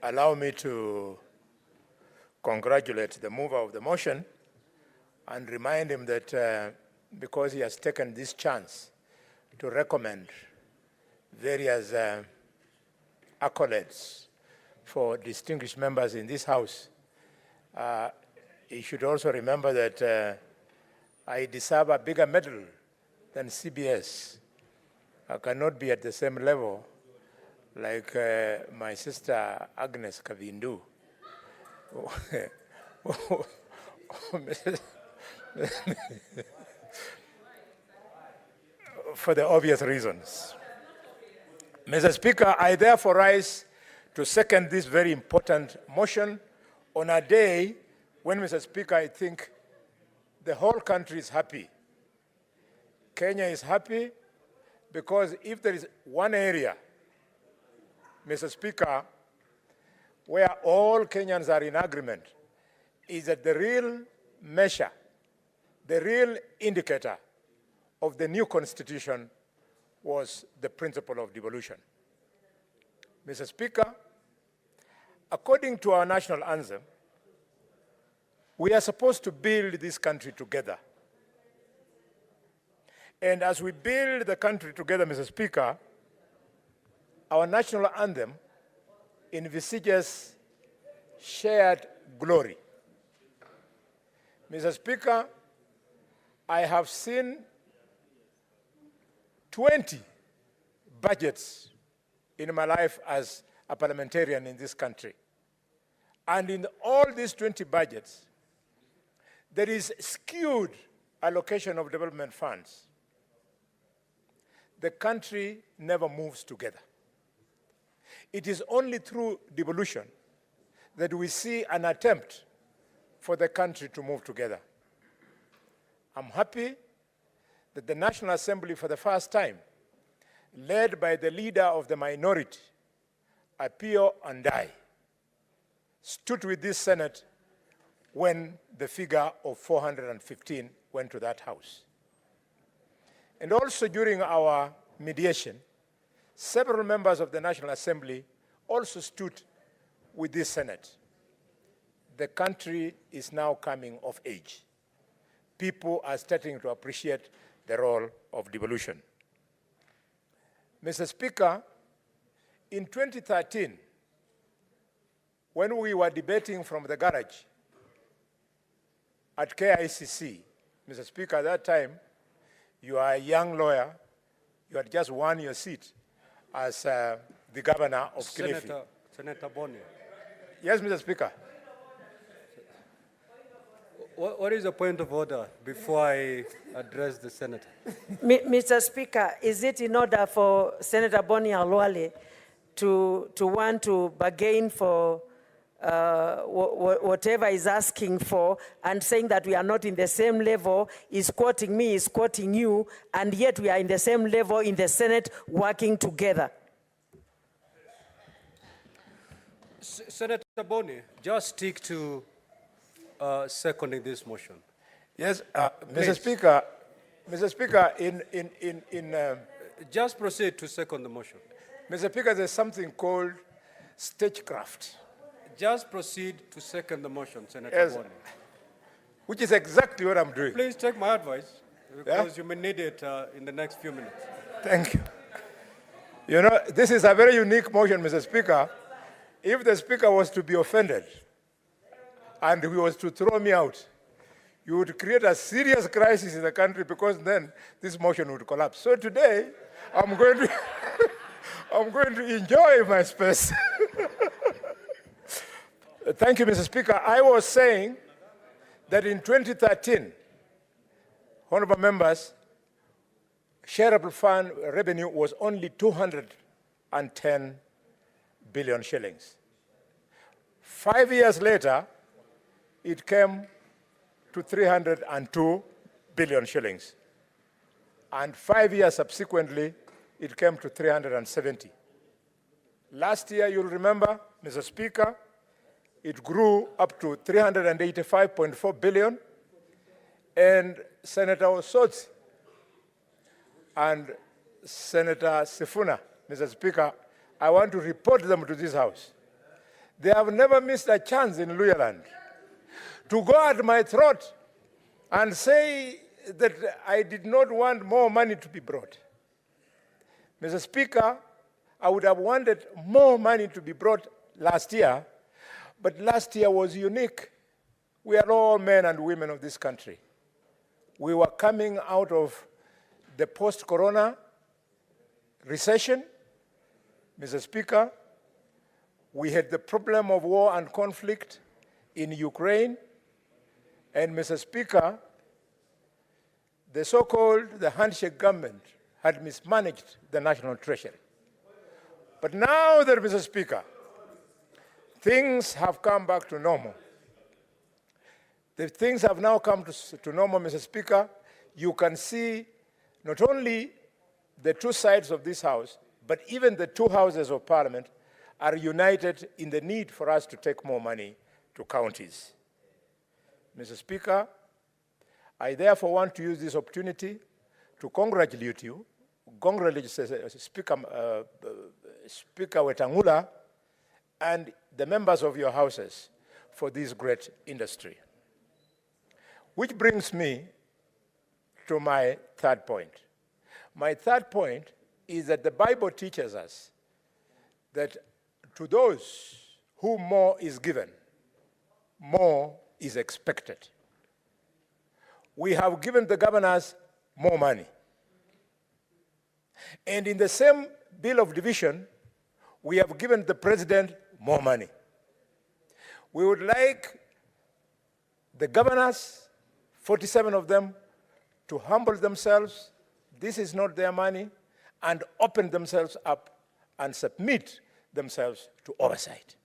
Allow me to congratulate the mover of the motion and remind him that because he has taken this chance to recommend various accolades for distinguished members in this House, he should also remember that I deserve a bigger medal than CBS. I cannot be at the same level like my sister Agnes Kavindu. For the obvious reasons. Mr. Speaker, I therefore rise to second this very important motion on a day when, Mr. Speaker, I think the whole country is happy. Kenya is happy because if there is one area, Mr. Speaker, where all Kenyans are in agreement, is that the real measure, the real indicator of the new constitution was the principle of devolution. Mr. Speaker, according to our national anthem, we are supposed to build this country together. And as we build the country together, Mr. Speaker, our national anthem envisages shared glory. Mr. Speaker, I have seen 20 budgets in my life as a parliamentarian in this country. And in all these 20 budgets, there is skewed allocation of development funds. The country never moves together. It is only through devolution that we see an attempt for the country to move together. I'm happy that the National Assembly, for the first time, led by the leader of the minority, Apio Andai, stood with this Senate when the figure of 415 went to that House. And also during our mediation, several members of the National Assembly also stood with this Senate. The country is now coming of age. People are starting to appreciate the role of devolution. Mr. Speaker, in 2013, when we were debating from the garage at KICC, Mr. Speaker, at that time, you are a young lawyer. You had just won your seat as the governor of Kilifi. Senator Boni. Yes, Mr. Speaker. What is the point of order before I address the Senator? Mr. Speaker, is it in order for Senator Boni Khalwale to want to bargain for whatever he's asking for and saying that we are not in the same level, is quoting me, is quoting you, and yet we are in the same level in the Senate working together? Senator Boni, just stick to seconding this motion. Yes, Mr. Speaker. Mr. Speaker, just proceed to second the motion. Mr. Speaker, there's something called stagecraft. Just proceed to second the motion, Senator Yes, Boni. which is exactly what I'm doing. Please take my advice, because you may need it in the next few minutes. Thank you. You know, this is a very unique motion, Mr. Speaker. If the Speaker was to be offended and he was to throw me out, you would create a serious crisis in the country, because then this motion would collapse. So today, I'm going to, I'm going to enjoy my space. Thank you, Mr. Speaker. I was saying that in 2013, honorable members, shareable fund revenue was only 210 billion shillings. 5 years later, it came to 302 billion shillings. And 5 years subsequently, it came to 370. Last year, you'll remember, Mr. Speaker, it grew up to 385.4 billion. And Senator Osotsi and Senator Sifuna, Mr. Speaker, I want to report them to this House They have never missed a chance in Luyaland to go at my throat and say that I did not want more money to be brought. Mr. Speaker, I would have wanted more money to be brought last year, but last year was unique. We are all men and women of this country. We were coming out of the post-corona recession. Mr. Speaker, we had the problem of war and conflict in Ukraine. And Mr. Speaker, the so-called the handshake government had mismanaged the national treasury. But now that, Mr. Speaker, things have come back to normal. The things have now come to normal, Mr. Speaker. You can see not only the two sides of this House, but even the two houses of Parliament are united in the need for us to take more money to counties. Mr. Speaker, I therefore want to use this opportunity to congratulate you, Speaker Wetangula, and the members of your houses for this great industry. Which brings me to my third point. My third point is that the Bible teaches us that to those whom more is given, more is expected. We have given the governors more money. And in the same bill of division, we have given the president more money. We would like the governors, 47 of them, to humble themselves. This is not their money, and open themselves up and submit themselves to oversight.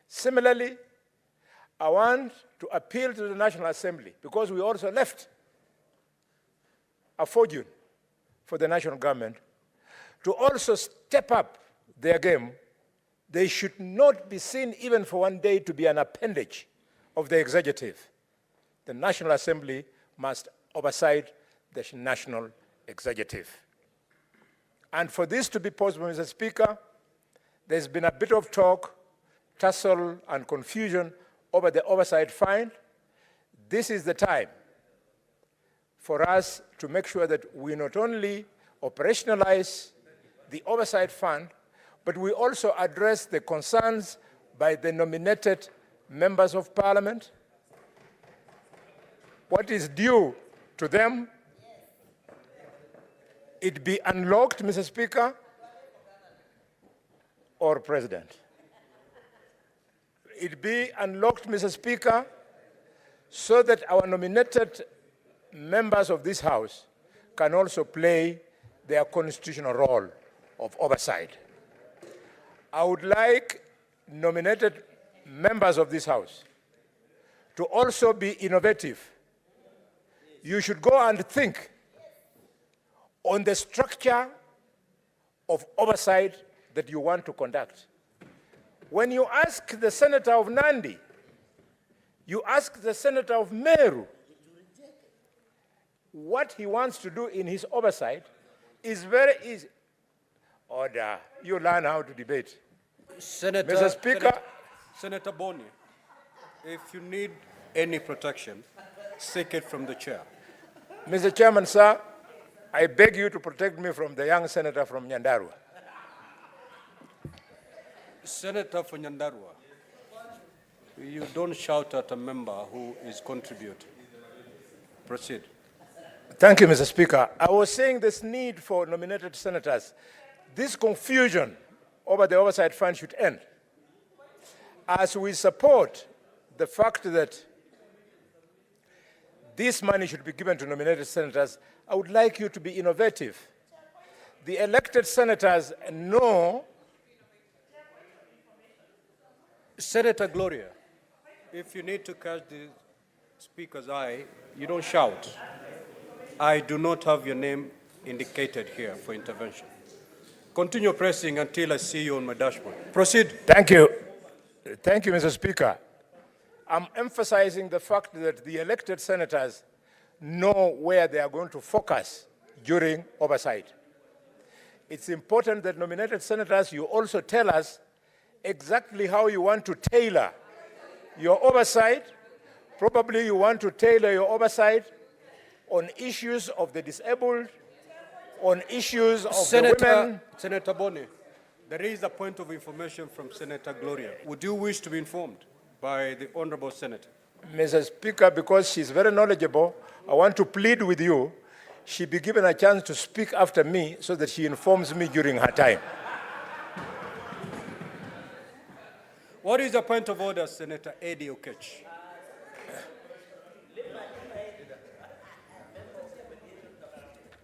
Similarly, I want to appeal to the National Assembly, because we also left a fortune for the national government, to also step up their game. They should not be seen even for one day to be an appendage of the executive. The National Assembly must oversight the national executive. And for this to be possible, Mr. Speaker, there's been a bit of talk, tussle, and confusion over the oversight fund. This is the time for us to make sure that we not only operationalize the oversight fund, but we also address the concerns by the nominated members of Parliament. What is due to them, it be unlocked, Mr. Speaker, or President. It be unlocked, Mr. Speaker, so that our nominated members of this House can also play their constitutional role of oversight. I would like nominated members of this House to also be innovative. You should go and think on the structure of oversight that you want to conduct. When you ask the Senator of Nandi, you ask the Senator of Meru, what he wants to do in his oversight is very easy. Order, you learn how to debate. Mr. Speaker. Senator Boni, if you need any protection, seek it from the chair. Mr. Chairman, sir, I beg you to protect me from the young senator from Nyandarua. Senator for Nyandarua, you don't shout at a member who is contributing. Proceed. Thank you, Mr. Speaker. I was saying this need for nominated senators. This confusion over the oversight fund should end. As we support the fact that this money should be given to nominated senators, I would like you to be innovative. The elected senators know. Senator Gloria, if you need to catch the speaker's eye, you don't shout. I do not have your name indicated here for intervention. Continue pressing until I see you on my dashboard. Proceed. Thank you. Thank you, Mr. Speaker. I'm emphasizing the fact that the elected senators know where they are going to focus during oversight. It's important that nominated senators, you also tell us exactly how you want to tailor your oversight. Probably you want to tailor your oversight on issues of the disabled, on issues of the women. Senator Boni, there is a point of information from Senator Gloria. Would you wish to be informed by the Honorable Senator? Mr. Speaker, because she's very knowledgeable, I want to plead with you, she be given a chance to speak after me so that she informs me during her time. What is the point of order, Senator Eddie Okech?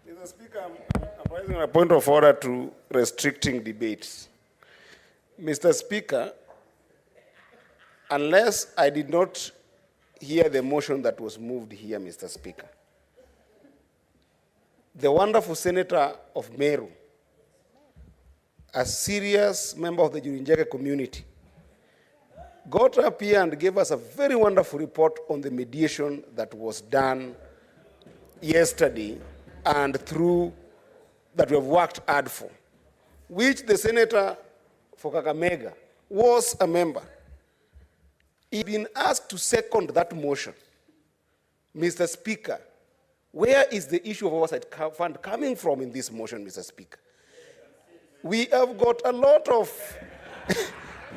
Mr. Speaker, I'm raising a point of order to restricting debates. Mr. Speaker, unless I did not hear the motion that was moved here, Mr. Speaker, the wonderful senator of Meru, a serious member of the Jurinjeke community, got up here and gave us a very wonderful report on the mediation that was done yesterday and through that we have worked hard for, which the senator for Kakamega was a member. He's been asked to second that motion. Mr. Speaker, where is the issue of oversight fund coming from in this motion, Mr. Speaker? We have got a lot of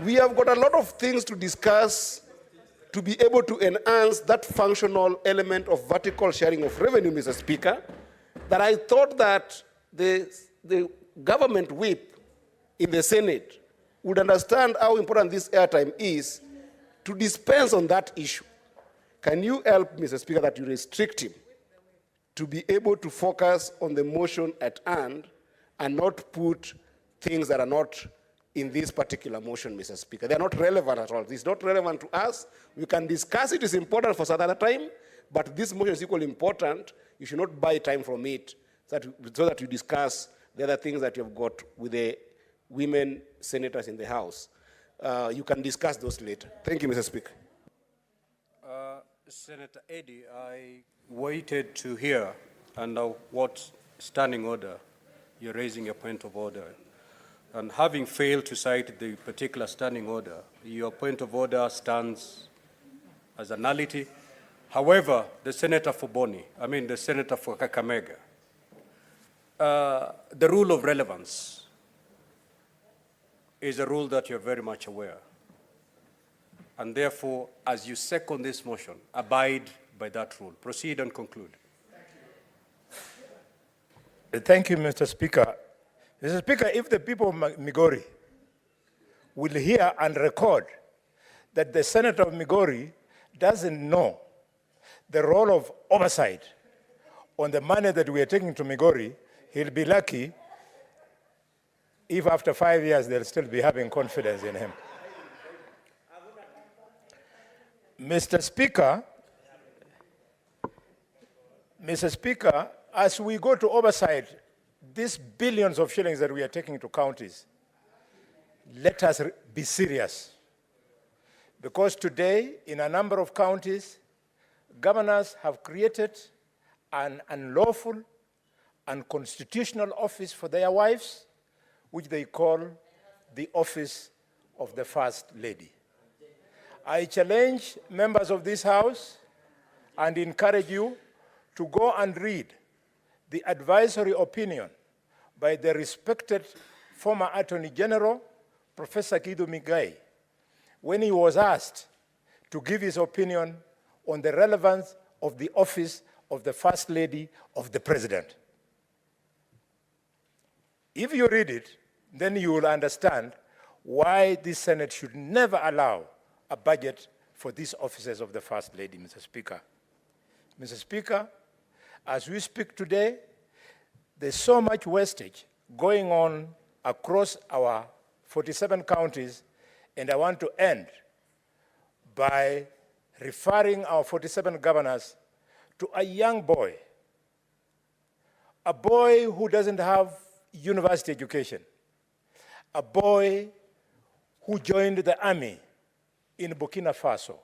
we have got a lot of things to discuss to be able to enhance that functional element of vertical sharing of revenue, Mr. Speaker, that I thought that the government whip in the Senate would understand how important this airtime is to dispense on that issue. Can you help, Mr. Speaker, that you restrict him to be able to focus on the motion at hand and not put things that are not in this particular motion, Mr. Speaker? They are not relevant at all. It's not relevant to us. We can discuss it. It's important for some other time, but this motion is equally important. You should not buy time from it so that you discuss the other things that you have got with the women senators in the House. You can discuss those later. Thank you, Mr. Speaker. Senator Eddie, I waited to hear under what standing order you're raising a point of order. And having failed to cite the particular standing order, your point of order stands as a nullity. However, the senator for Boni, the senator for Kakamega, the rule of relevance is a rule that you're very much aware. And therefore, as you second this motion, abide by that rule. Proceed and conclude. Thank you, Mr. Speaker. Mr. Speaker, if the people of Migori will hear and record that the senator of Migori doesn't know the role of oversight on the money that we are taking to Migori, he'll be lucky if after 5 years they'll still be having confidence in him. Mr. Speaker, as we go to oversight, these billions of shillings that we are taking to counties, let us be serious. Because today, in a number of counties, governors have created an unlawful, unconstitutional office for their wives, which they call the office of the First Lady. I challenge members of this House and encourage you to go and read the advisory opinion by the respected former Attorney General, Professor Kidu Migai, when he was asked to give his opinion on the relevance of the office of the First Lady of the President. If you read it, then you will understand why this Senate should never allow a budget for these offices of the First Lady, Mr. Speaker. Mr. Speaker, as we speak today, there's so much wastage going on across our 47 counties, and I want to end by referring our 47 governors to a young boy, a boy who doesn't have university education, a boy who joined the army in Burkina Faso,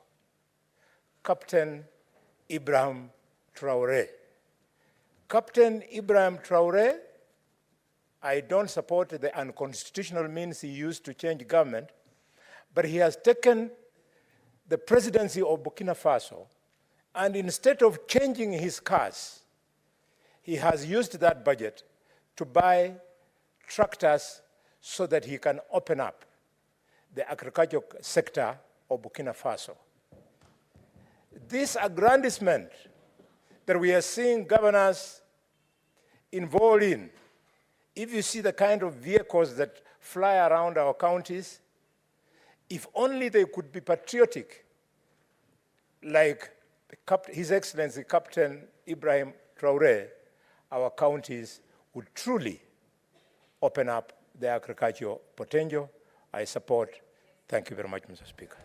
Captain Ibrahim Traoré. Captain Ibrahim Traoré, I don't support the unconstitutional means he used to change government, But he has taken the presidency of Burkina Faso, and instead of changing his cars, he has used that budget to buy tractors so that he can open up the agricultural sector of Burkina Faso. This aggrandizement that we are seeing governors involved in, if you see the kind of vehicles that fly around our counties, if only they could be patriotic, like His Excellency Captain Ibrahim Traoré, our counties would truly open up the agricultural potential. I support. Thank you very much, Mr. Speaker.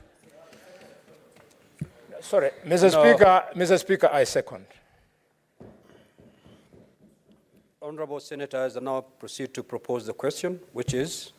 Sorry, Mr. Speaker, I second. Honorable Senators, I now proceed to propose the question, which is